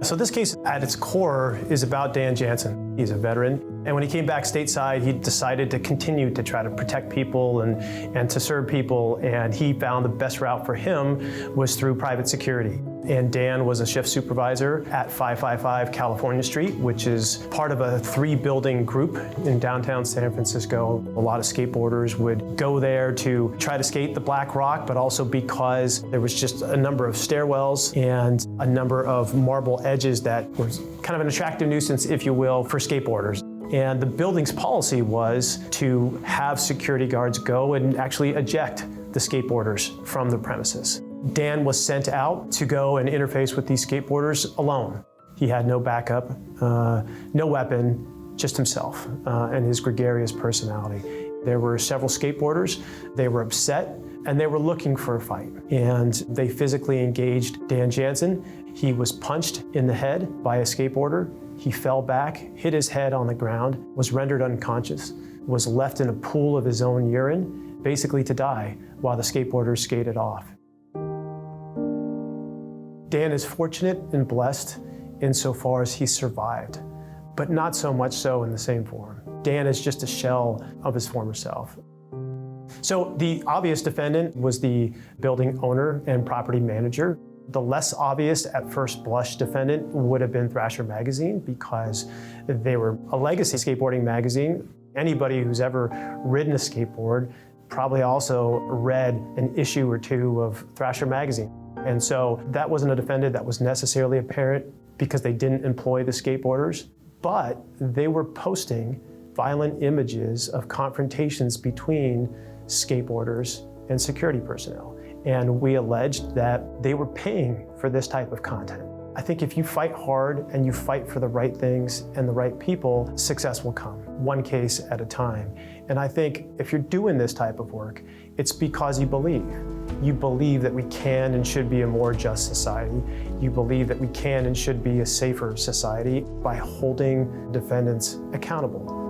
So this case at its core is about Dan Jansen. He's a veteran, and when he came back stateside, he decided to continue to try to protect people and to serve people, and he found the best route for him was through private security. And Dan was a shift supervisor at 555 California Street, which is part of a 3-building group in downtown San Francisco. A lot of skateboarders would go there to try to skate the Black Rock, but also because there was just a number of stairwells and a number of marble edges that was kind of an attractive nuisance, if you will, for skateboarders. And the building's policy was to have security guards go and actually eject the skateboarders from the premises. Dan was sent out to go and interface with these skateboarders alone. He had no backup, no weapon, just himself and his gregarious personality. There were several skateboarders. They were upset and they were looking for a fight. And they physically engaged Dan Jansen. He was punched in the head by a skateboarder. He fell back, hit his head on the ground, was rendered unconscious, was left in a pool of his own urine, basically to die while the skateboarders skated off. Dan is fortunate and blessed insofar as he survived, but not so much so in the same form. Dan is just a shell of his former self. So the obvious defendant was the building owner and property manager. The less obvious at first blush defendant would have been Thrasher magazine because they were a legacy skateboarding magazine. Anybody who's ever ridden a skateboard probably also read an issue or two of Thrasher magazine. And so that wasn't a defendant that was necessarily apparent because they didn't employ the skateboarders, but they were posting violent images of confrontations between skateboarders and security personnel. And we alleged that they were paying for this type of content. I think if you fight hard and you fight for the right things and the right people, success will come, one case at a time. And I think if you're doing this type of work, it's because you believe. You believe that we can and should be a more just society. You believe that we can and should be a safer society by holding defendants accountable.